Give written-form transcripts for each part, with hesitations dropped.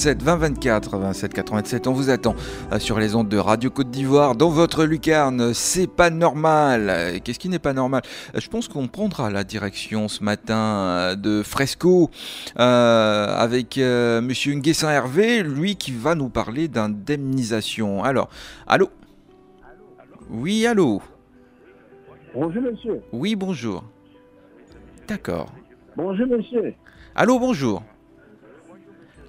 7 20 24 27 87, on vous attend sur les ondes de Radio Côte d'Ivoire dans votre lucarne. C'est pas normal. Qu'est-ce qui n'est pas normal? Je pense qu'on prendra la direction ce matin de Fresco avec monsieur Nguessan Hervé, lui qui va nous parler d'indemnisation. Alors, allô? Oui, allô? Bonjour monsieur. Oui, bonjour. D'accord. Bonjour monsieur. Allô, bonjour.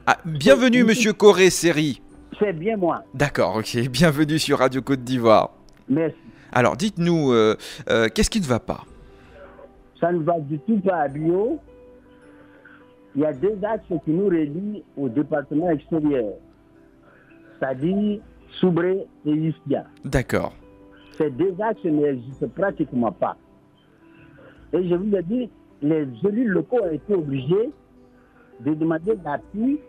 Ah, bienvenue monsieur Coré Seri. C'est bien moi. D'accord, ok. Bienvenue sur Radio Côte d'Ivoire. Merci. Alors, dites-nous, qu'est-ce qui ne va pas? Ça ne va du tout pas à Bio. Il y a deux axes qui nous relient au département extérieur, c'est-à-dire Soubré et Iskia. D'accord. Ces deux axes n'existent pratiquement pas. Et je vous ai dit, les élus locaux ont été obligés de demander l'appui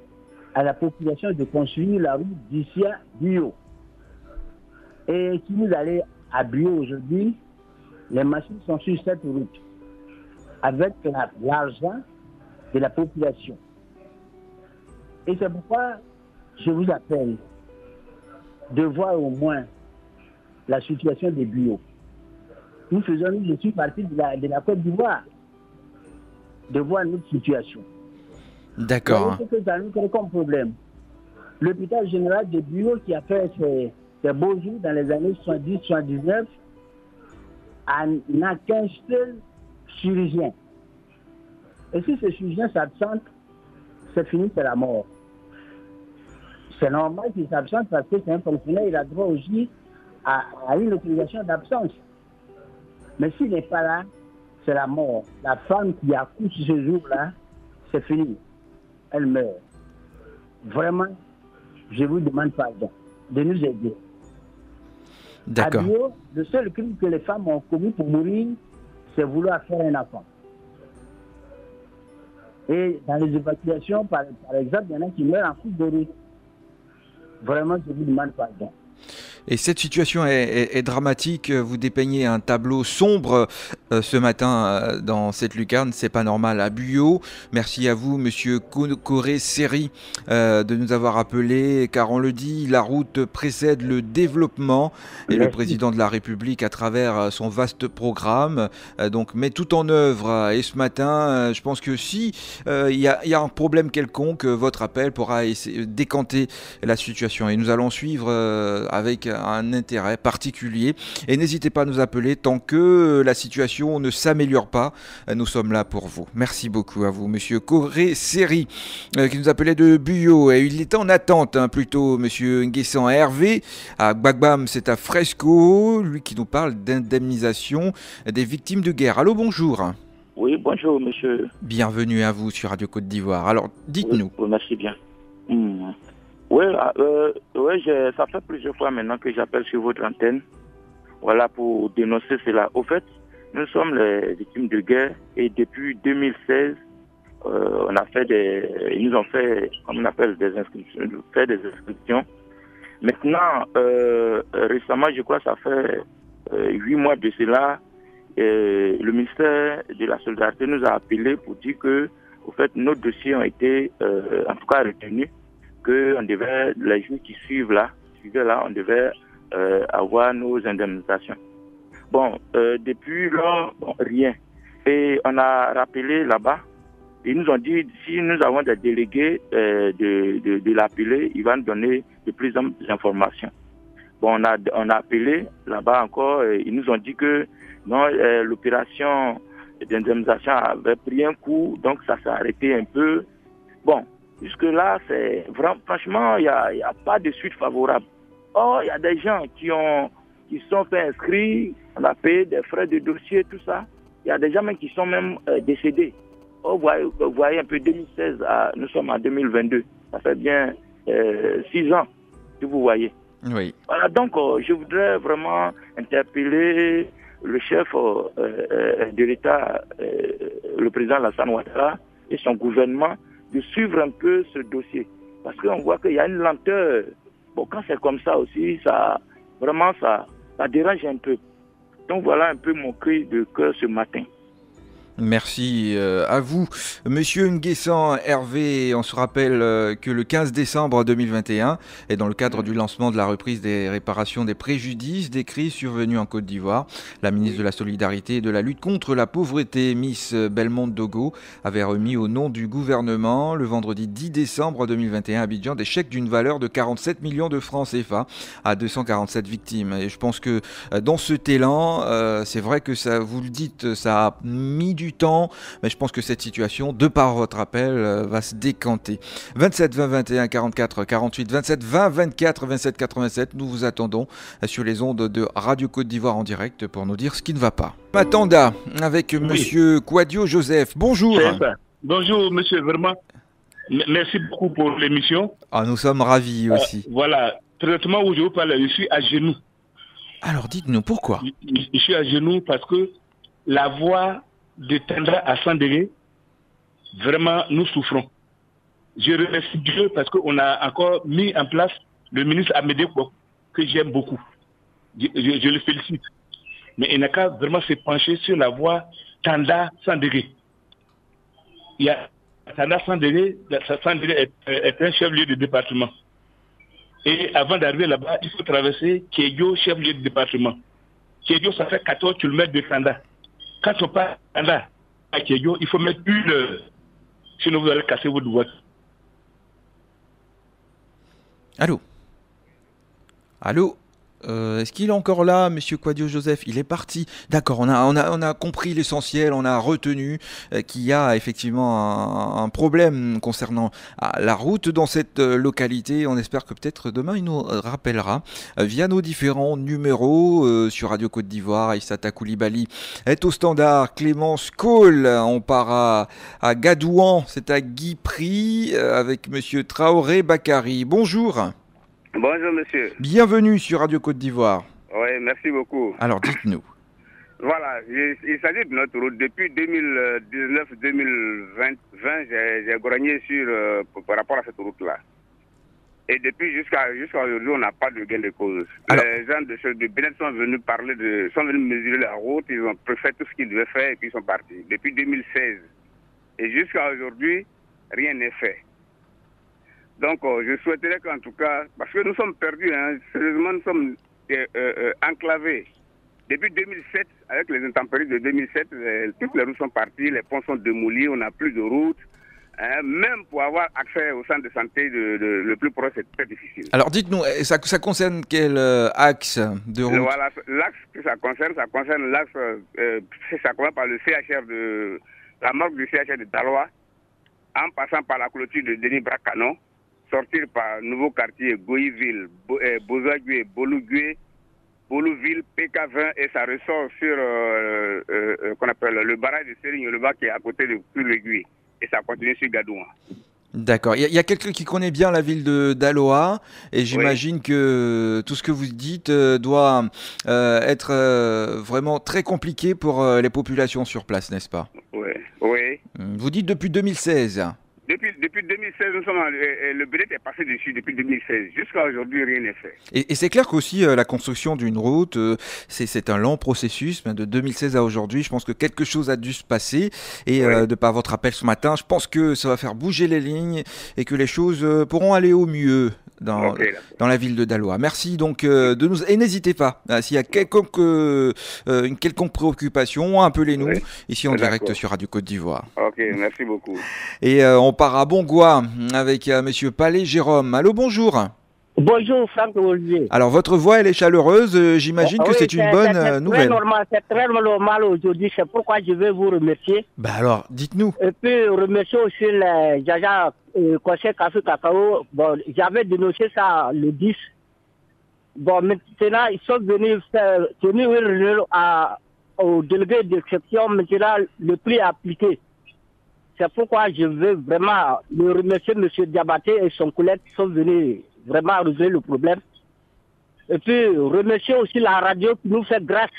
à la population de construire la route d'ici à Bio. Et si vous allez à Bio aujourd'hui, les machines sont sur cette route avec l'argent de la population. Et c'est pourquoi je vous appelle de voir au moins la situation des Bio. Je suis parti de la Côte d'Ivoire, de voir notre situation. D'accord. C'est que ça nous crée comme problème. L'hôpital général de Bio qui a fait ses beaux jours dans les années 70-79 n'a qu'un seul chirurgien. Et si ce chirurgien s'absente, c'est fini, c'est la mort. C'est normal qu'il s'absente parce que c'est un fonctionnaire, il a droit aussi à une autorisation d'absence. Mais s'il n'est pas là, c'est la mort. La femme qui accouche ce jour-là, c'est fini. Elle meurt. Vraiment, je vous demande pardon de nous aider. D'accord. À Bio, le seul crime que les femmes ont commis pour mourir, c'est vouloir faire un enfant. Et dans les évacuations, par exemple, il y en a qui meurent en cours de route. Vraiment, je vous demande pardon. Et cette situation est dramatique. Vous dépeignez un tableau sombre ce matin dans cette lucarne. C'est pas normal à Buyo. Merci à vous, monsieur Coré Seri, de nous avoir appelé. Car on le dit, la route précède le développement. Et le président de la République, à travers son vaste programme, donc met tout en œuvre. Et ce matin, je pense que si il y a un problème quelconque, votre appel pourra essayer, décanter la situation. Et nous allons suivre avec un intérêt particulier. Et n'hésitez pas à nous appeler tant que la situation ne s'améliore pas. Nous sommes là pour vous. Merci beaucoup à vous, monsieur Coré Seri, qui nous appelait de Buyo. Et il était en attente, plutôt, monsieur Nguessan Hervé. À Gbagbam, c'est à Fresco, lui qui nous parle d'indemnisation des victimes de guerre. Allô, bonjour. Oui, bonjour, monsieur. Bienvenue à vous sur Radio Côte d'Ivoire. Alors, dites-nous. Oui, merci bien. Oui, ça fait plusieurs fois maintenant que j'appelle sur votre antenne, voilà, pour dénoncer cela. Au fait, nous sommes les victimes de guerre et depuis 2016, on a fait ils nous ont fait, comme on appelle, des inscriptions. Maintenant, récemment, je crois que ça fait 8 mois de cela, le ministère de la Solidarité nous a appelé pour dire que, au fait, nos dossiers ont été, en tout cas, retenus, que on devait, les jours qui suivaient là, on devait avoir nos indemnisations. Bon, depuis là, rien. Et on a rappelé là-bas, ils nous ont dit, si nous avons des délégués de l'appeler, ils vont nous donner de plus en plus d'informations. Bon, on a appelé là-bas encore, ils nous ont dit que non, l'opération d'indemnisation avait pris un coup, donc ça s'est arrêté un peu. Bon, jusque-là, c'est vraiment, franchement, il n'y a pas de suite favorable. Or, il y a des gens qui sont fait inscrits, on a payé des frais de dossier, tout ça. Il y a des gens même qui sont même décédés. Or, vous voyez un peu 2016, nous sommes en 2022. Ça fait bien 6 ans, si vous voyez. Oui. Voilà, donc je voudrais vraiment interpeller le chef de l'État, le président Alassane Ouattara et son gouvernement, de suivre un peu ce dossier. Parce qu'on voit qu'il y a une lenteur. Bon, quand c'est comme ça aussi, ça dérange un peu. Donc voilà un peu mon cri de cœur ce matin. Merci à vous. Monsieur Nguessan Hervé, on se rappelle que le 15 décembre 2021, et dans le cadre du lancement de la reprise des réparations des préjudices des crises survenues en Côte d'Ivoire, la ministre de la Solidarité et de la lutte contre la pauvreté, Miss Belmonte Dogo, avait remis au nom du gouvernement le vendredi 10 décembre 2021 à Abidjan des chèques d'une valeur de 47 millions de francs CFA à 247 victimes. Et je pense que dans cet élan, c'est vrai que ça, vous le dites, ça a mis du temps, mais je pense que cette situation, de par votre appel, va se décanter. 27 20 21 44 48, 27 20 24 27 87, nous vous attendons sur les ondes de Radio Côte d'Ivoire en direct pour nous dire ce qui ne va pas. Matanda, avec monsieur Quadio Joseph, bonjour. Bonjour monsieur, vraiment, merci beaucoup pour l'émission. Ah, nous sommes ravis aussi. Voilà, traitement où je vous parle, je suis à genoux. Alors dites-nous pourquoi. Je suis à genoux parce que la voix de Tendra à 100 degrés, vraiment, nous souffrons. Je remercie Dieu parce qu'on a encore mis en place le ministre Amédée Kwok, que j'aime beaucoup. Je le félicite. Mais il n'a qu'à vraiment se pencher sur la voie Tanda 100 degrés. Il y a Tanda 100 degrés, 100 degrés est un chef-lieu de département. Et avant d'arriver là-bas, il faut traverser Kédio, chef-lieu de département. Kédio, ça fait 14 km de Tanda. Quand on part à Kédio, il faut mettre 1 heure. Sinon, vous allez casser votre voiture. Allô? Allô? Est-ce qu'il est encore là, monsieur Quadio Joseph? Il est parti. D'accord, on a compris l'essentiel, on a retenu qu'il y a effectivement un problème concernant la route dans cette localité. On espère que peut-être demain il nous rappellera via nos différents numéros sur Radio Côte d'Ivoire. Aïssata Koulibaly est au standard. Clémence Cole, on part à Gadouan, c'est à Guipry avec monsieur Traoré Bakary. Bonjour. Bonjour monsieur. Bienvenue sur Radio Côte d'Ivoire. Oui, merci beaucoup. Alors dites-nous. Voilà, il s'agit de notre route. Depuis 2019-2020, j'ai grogné par rapport à cette route-là. Et depuis jusqu'à aujourd'hui, on n'a pas de gain de cause. Alors, les gens de Bénin sont venus sont venus mesurer la route, ils ont fait tout ce qu'ils devaient faire et puis ils sont partis. Depuis 2016. Et jusqu'à aujourd'hui, rien n'est fait. Donc, je souhaiterais qu'en tout cas, parce que nous sommes perdus, hein, sérieusement, nous sommes enclavés. Depuis 2007, avec les intempéries de 2007, toutes les routes sont parties, les ponts sont démolis, on n'a plus de route. Même pour avoir accès au centre de santé le plus proche, c'est très difficile. Alors, dites-nous, ça concerne quel axe de route? Voilà, l'axe que ça concerne l'axe, ça commence par le CHR la morgue du CHR de Daloa, en passant par la clôture de Denis Bracano, sortir par nouveau quartier Goïville, Bozagué, Bologué, Bolouville, PK20 et ça ressort sur qu'on appelle le barrage de Sérigne, le bas qui est à côté de Puy-l'Aiguille et ça continue sur Gadouan. D'accord. Il y a quelqu'un qui connaît bien la ville d'Aloa et j'imagine que tout ce que vous dites doit être vraiment très compliqué pour les populations sur place, n'est-ce pas? Oui. Oui. Vous dites depuis 2016. Depuis 2016, le BD est passé dessus depuis 2016. Jusqu'à aujourd'hui, rien n'est fait. Et c'est clair qu'aussi la construction d'une route, c'est un long processus. De 2016 à aujourd'hui, je pense que quelque chose a dû se passer. Et de par votre appel ce matin, je pense que ça va faire bouger les lignes et que les choses pourront aller au mieux dans la ville de Daloa. Merci donc de nous... Et n'hésitez pas, s'il y a une quelconque préoccupation, appelez-nous ici en direct sur Radio Côte d'Ivoire. Ok, merci beaucoup. Et on part à Bongois avec monsieur Palais Jérôme. Allô, bonjour. Bonjour Franck Olivier. Alors votre voix elle est chaleureuse, j'imagine que c'est une bonne nouvelle. C'est très normal aujourd'hui, c'est pourquoi je vais vous remercier. Bah alors, dites-nous. Et puis remercier aussi les Jaja Conseil Café Cacao. Bon, j'avais dénoncé ça le 10. Bon, maintenant ils sont venus tenir une réunion au délégué d'exception, maintenant le prix est appliqué. C'est pourquoi je veux vraiment le remercier M. Diabaté et son collègue qui sont venus vraiment résoudre le problème. Et puis remercier aussi la radio qui nous fait grâce.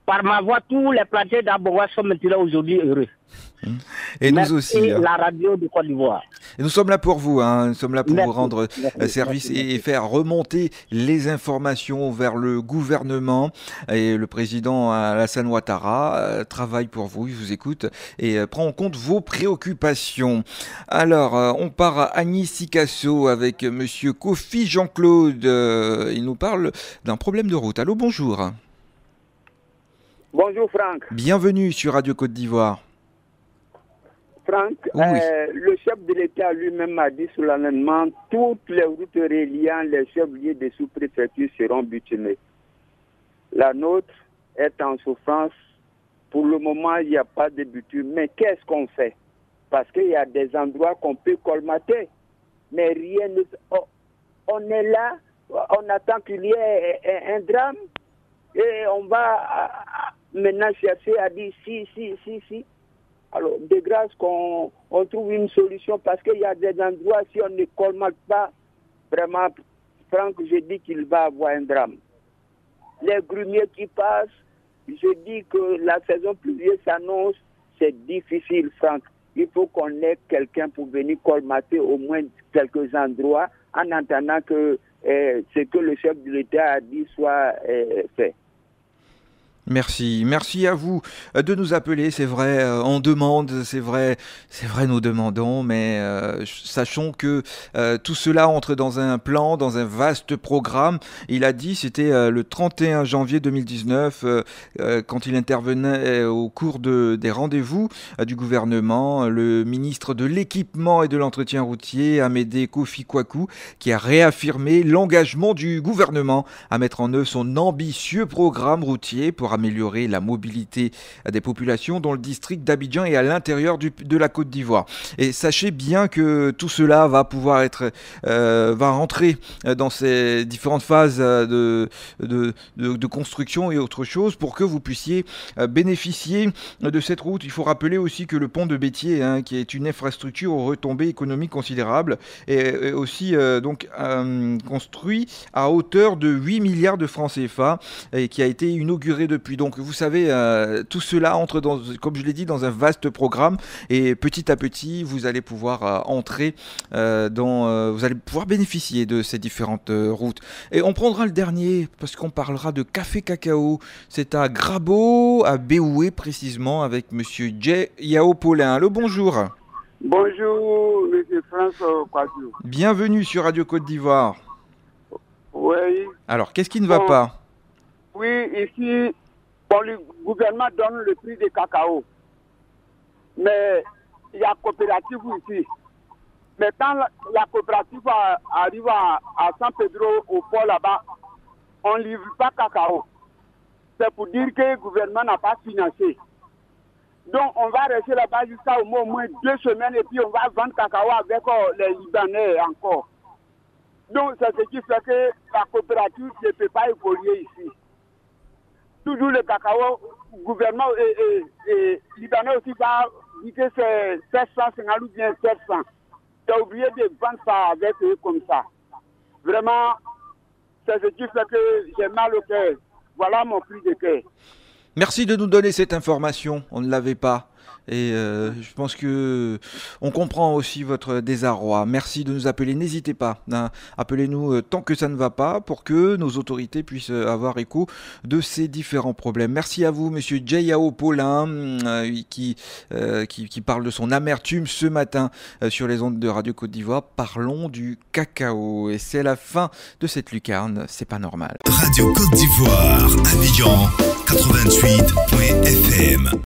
par ma voix, tous les plantains d'Abongois sont maintenant aujourd'hui heureux. Et Merci nous aussi. la radio de Côte d'Ivoire. Et nous sommes là pour vous, nous sommes là pour Merci. vous rendre service Merci. et faire remonter les informations vers le gouvernement. Et le président Alassane Ouattara travaille pour vous, il vous écoute et prend en compte vos préoccupations. Alors, on part à Agni Sikasso avec monsieur Kofi Jean-Claude. Il nous parle d'un problème de route. Allô, bonjour. Bonjour Franck. Bienvenue sur Radio Côte d'Ivoire. Franck, Oui. le chef de l'État lui-même a dit solennellement toutes les routes reliant les chefs-lieux des sous-préfectures seront bitumées. La nôtre est en souffrance. Pour le moment, il n'y a pas de bitume. Mais qu'est-ce qu'on fait? Parce qu'il y a des endroits qu'on peut colmater. Mais rien ne... on est là, on attend qu'il y ait un drame. Et on va maintenant chercher à dire si. Alors, de grâce qu'on trouve une solution parce qu'il y a des endroits, si on ne colmate pas, vraiment, Franck, je dis qu'il va avoir un drame. Les grumiers qui passent, je dis que la saison pluvieuse s'annonce, c'est difficile, Franck. Il faut qu'on ait quelqu'un pour venir colmater au moins quelques endroits en attendant que ce que le chef de l'État a dit soit fait. Merci à vous de nous appeler, c'est vrai, on demande, c'est vrai nous demandons, mais sachons que tout cela entre dans un plan, dans un vaste programme. Il a dit, c'était le 31 janvier 2019, quand il intervenait au cours des rendez-vous du gouvernement, le ministre de l'équipement et de l'entretien routier, Amédée Kofi Kwaku, qui a réaffirmé l'engagement du gouvernement à mettre en œuvre son ambitieux programme routier pour améliorer la mobilité des populations dans le district d'Abidjan et à l'intérieur de la Côte d'Ivoire. Et sachez bien que tout cela va pouvoir va rentrer dans ces différentes phases de construction et autre chose pour que vous puissiez bénéficier de cette route. Il faut rappeler aussi que le pont de Béthier, qui est une infrastructure aux retombées économiques considérables, est aussi construit à hauteur de 8 milliards de francs CFA et qui a été inauguré depuis. Donc vous savez, tout cela entre comme je l'ai dit, dans un vaste programme et petit à petit, vous allez pouvoir entrer vous allez pouvoir bénéficier de ces différentes routes. Et on prendra le dernier parce qu'on parlera de café cacao. C'est à Grabo, à Béoué précisément, avec monsieur Jay Yao Paulin. Allô, bonjour. Bonjour, monsieur François Kwadou. Bienvenue sur Radio Côte d'Ivoire. Oui. Alors, qu'est-ce qui ne va pas? Oui, ici, le gouvernement donne le prix du cacao. Mais il y a coopérative ici. Mais quand la coopérative arrive à San Pedro, au port là-bas, on ne livre pas cacao. C'est pour dire que le gouvernement n'a pas financé. Donc on va rester là-bas jusqu'à au moins 2 semaines et puis on va vendre cacao avec les Libanais encore. Donc c'est ce qui fait que la coopérative ne peut pas évoluer ici. Toujours le cacao, le gouvernement et Libanais aussi va dire que c'est 750 ou bien 700. J'ai oublié de vendre ça avec eux comme ça. Vraiment, c'est ce qui fait que j'ai mal au cœur. Voilà mon cri de cœur. Merci de nous donner cette information, on ne l'avait pas. Et je pense que on comprend aussi votre désarroi. Merci de nous appeler, n'hésitez pas. Appelez-nous tant que ça ne va pas pour que nos autorités puissent avoir écho de ces différents problèmes. Merci à vous, monsieur Jayao Paulin, qui parle de son amertume ce matin sur les ondes de Radio Côte d'Ivoire. Parlons du cacao. Et c'est la fin de cette lucarne, c'est pas normal. Radio Côte d'Ivoire, Abidjan 88.fm.